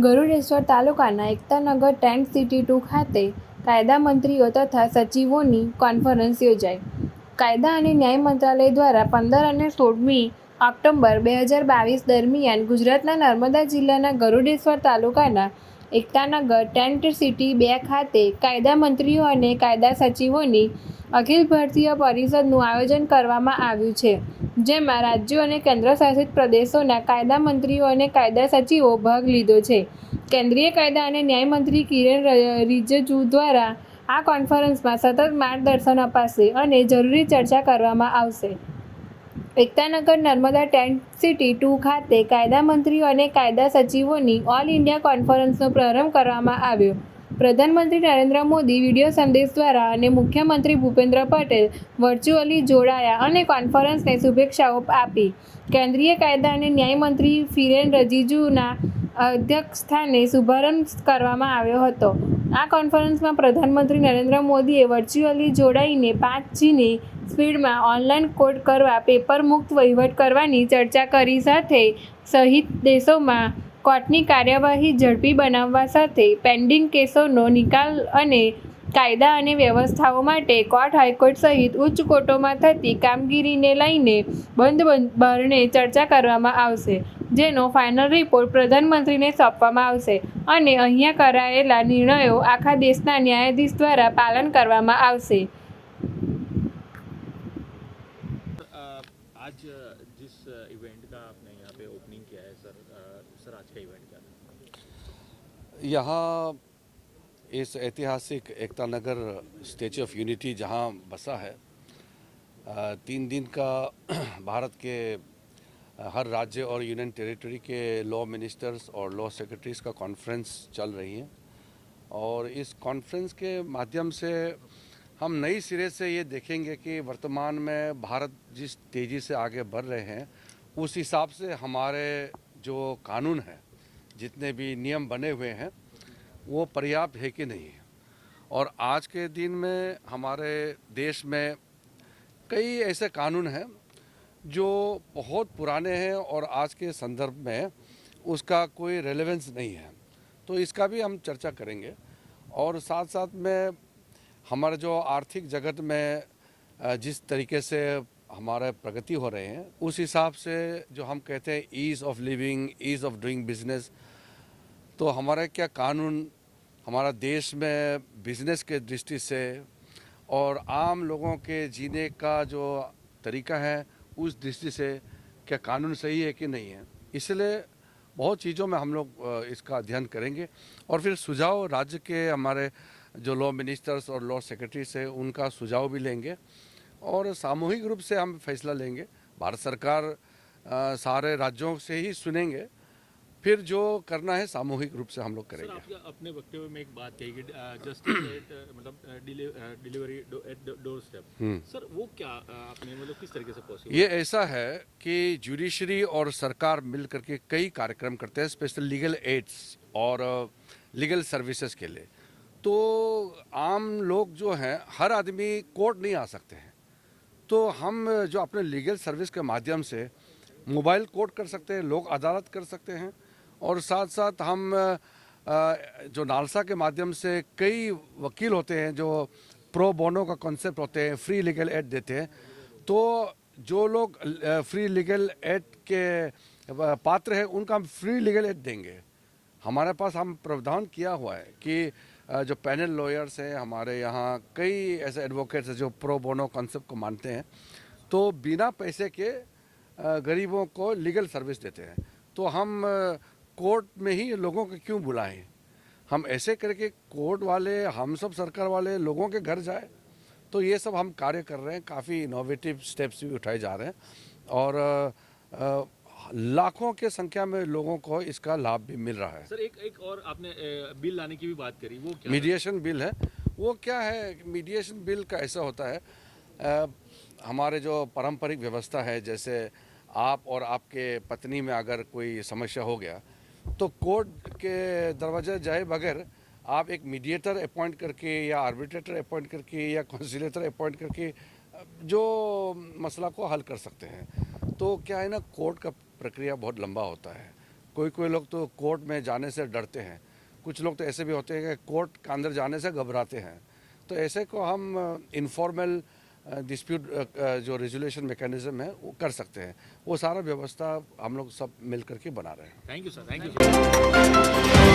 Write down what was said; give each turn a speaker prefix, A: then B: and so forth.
A: ગરુડેશ્વર તાલુકાના Ektanagar tent city 2 ખાતે કાયદા મંત્રીઓ તથા સચિવોની કોન્ફરન્સ યોજાઈ. કાયદા અને ન્યાય મંત્રાલય દ્વારા 15 અને 16મી ઓક્ટોબર 2022 દરમિયાન ગુજરાતના નર્મદા જિલ્લાના ગરુડેશ્વર તાલુકાના એકતાનગર ટેન્ટ સિટી 2 ખાતે કાયદા મંત્રીઓ અને કાયદા સચિવોની અખિલ ભારતીય પરિષદનું આયોજન કરવામાં આવ્યું છે, જેમાં રાજ્યો અને કેન્દ્રશાસિત પ્રદેશોના કાયદા મંત્રીઓ અને કાયદા સચિવો ભાગ લીધો છે. કેન્દ્રીય કાયદા અને ન્યાય મંત્રી કિરેન રિજિજુ દ્વારા આ કોન્ફરન્સમાં સતત માર્ગદર્શન અપાશે અને જરૂરી ચર્ચા કરવામાં આવશે. એકતાનગર નર્મદા ટેન્ટ સિટી 2 ખાતે કાયદા મંત્રીઓ અને કાયદા સચિવોની ઓલ ઇન્ડિયા કોન્ફરન્સનો પ્રારંભ કરવામાં આવ્યો. પ્રધાનમંત્રી નરેન્દ્ર મોદી વિડીયો સંદેશ દ્વારા અને મુખ્યમંત્રી ભૂપેન્દ્ર પટેલ વર્ચ્યુઅલી જોડાયા અને કોન્ફરન્સને શુભેચ્છાઓ આપી. કેન્દ્રીય કાયદા અને ન્યાય મંત્રી કિરેન રિજિજુના અધ્યક્ષસ્થાને શુભારંભ કરવામાં આવ્યો હતો. આ કોન્ફરન્સમાં પ્રધાનમંત્રી નરેન્દ્ર મોદીએ વર્ચ્યુઅલી જોડાઈને 5Gની સ્પીડમાં ઓનલાઈન કોડ કરવા, પેપર મુક્ત વહીવટ કરવાની ચર્ચા કરી સાથે સહિત દેશોમાં કોર્ટની કાર્યવાહી ઝડપી બનાવવા સાથે પેન્ડિંગ કેસોનો નિકાલ અને કાયદા અને વ્યવસ્થાઓ માટે કોર્ટ, હાઈકોર્ટ સહિત ઉચ્ચ કોર્ટોમાં થતી કામગીરીને લઈને બંધ બારણે ચર્ચા કરવામાં આવશે, જેનો ફાઇનલ રિપોર્ટ પ્રધાનમંત્રીને સોંપવામાં આવશે અને અહીંયા કરાયેલા નિર્ણયો આખા દેશના ન્યાયાધીશ દ્વારા પાલન કરવામાં આવશે.
B: आज जिस इवेंट का आपने यहाँ पे ओपनिंग किया है सर आज का इवेंट क्या था?
C: यहाँ इस ऐतिहासिक Ekta Nagar statue of unity जहाँ बसा है, 3 दिन का भारत के हर राज्य और यूनियन टेरिटरी के लॉ मिनिस्टर्स और लॉ सेक्रेटरीज़ का कॉन्फ्रेंस चल रही है और इस कॉन्फ्रेंस के माध्यम से हम नई सिरे से ये देखेंगे कि वर्तमान में भारत जिस तेज़ी से आगे बढ़ रहे हैं उस हिसाब से हमारे जो कानून हैं, जितने भी नियम बने हुए हैं, वो पर्याप्त है कि नहीं है। और आज के दिन में हमारे देश में कई ऐसे कानून हैं जो बहुत पुराने हैं और आज के संदर्भ में उसका कोई रेलेवेंस नहीं है, तो इसका भी हम चर्चा करेंगे। और साथ साथ में हमारे जो आर्थिक जगत में जिस तरीके से हमारे प्रगति हो रहे हैं, उस हिसाब से जो हम कहते हैं ease of living, ease of doing business, तो हमारे क्या कानून हमारा देश में बिजनेस के दृष्टि से और आम लोगों के जीने का जो तरीका है उस दृष्टि से क्या कानून सही है कि नहीं है। इसलिए बहुत चीज़ों में हम लोग इसका अध्ययन करेंगे और फिर सुझाव राज्य के हमारे जो लॉ मिनिस्टर्स और लॉ सेक्रेटरीज है उनका सुझाव भी लेंगे और सामूहिक रूप से हम फैसला लेंगे। भारत सरकार सारे राज्यों से ही सुनेंगे, फिर जो करना है सामूहिक रूप से हम लोग करेंगे।
B: सर, आप अपने वक्तव्य में एक बात कही कि जस्टिस एट मतलब delivery at door step, sir वो क्या आपने मतलब किस तरीके से पॉसिबल?
C: ये ऐसा है कि जुडिशरी और सरकार मिल करके कई कार्यक्रम करते हैं, स्पेशल लीगल एड्स और लीगल सर्विसेज के लिए। तो आम लोग जो हैं, हर आदमी कोर्ट नहीं आ सकते हैं, तो हम जो अपने लीगल सर्विस के माध्यम से मोबाइल कोर्ट कर सकते हैं, लोक अदालत कर सकते हैं और साथ साथ हम जो नालसा के माध्यम से कई वकील होते हैं जो प्रो बोनो का कॉन्सेप्ट होते हैं, फ्री लीगल एड देते हैं। तो जो लोग फ्री लीगल एड के पात्र हैं उनका हम फ्री लीगल एड देंगे। हमारे पास हम प्रावधान किया हुआ है कि जो पैनल लॉयर्स हैं हमारे यहाँ, कई ऐसे एडवोकेट्स हैं जो प्रो बोनो कॉन्सेप्ट को मानते हैं, तो बिना पैसे के गरीबों को लीगल सर्विस देते हैं। तो हम कोर्ट में ही लोगों को क्यों बुलाएं, हम ऐसे करके कोर्ट वाले, हम सब सरकार वाले लोगों के घर जाए। तो ये सब हम कार्य कर रहे हैं, काफ़ी इनोवेटिव स्टेप्स भी उठाए जा रहे हैं और लाखों के संख्या में लोगों को इसका लाभ भी मिल रहा है।
B: सर एक और आपने बिल लाने की भी बात करी, वो क्या
C: मीडिएशन बिल है? वो क्या है, मीडिएशन बिल का ऐसा होता है, हमारे जो पारंपरिक व्यवस्था है, जैसे आप और आपके पत्नी में अगर कोई समस्या हो गया तो कोर्ट के दरवाजे जाए बगैर आप एक मीडिएटर अपॉइंट करके या आर्बिट्रेटर अपॉइंट करके या कंसिलेटर अपॉइंट करके जो मसला को हल कर सकते हैं। तो क्या है ना, कोर्ट का प्रक्रिया बहुत लंबा होता है, कोई कोई लोग तो कोर्ट में जाने से डरते हैं, कुछ लोग तो ऐसे भी होते हैं कि कोर्ट के अंदर जाने से घबराते हैं। तो ऐसे को हम इनफॉर्मल डिस्प्यूट जो रेजुलेशन मैकेनिज्म है वो कर सकते हैं। वो सारा व्यवस्था हम लोग सब मिल करके बना रहे हैं।
B: Thank you sir, thank you sir.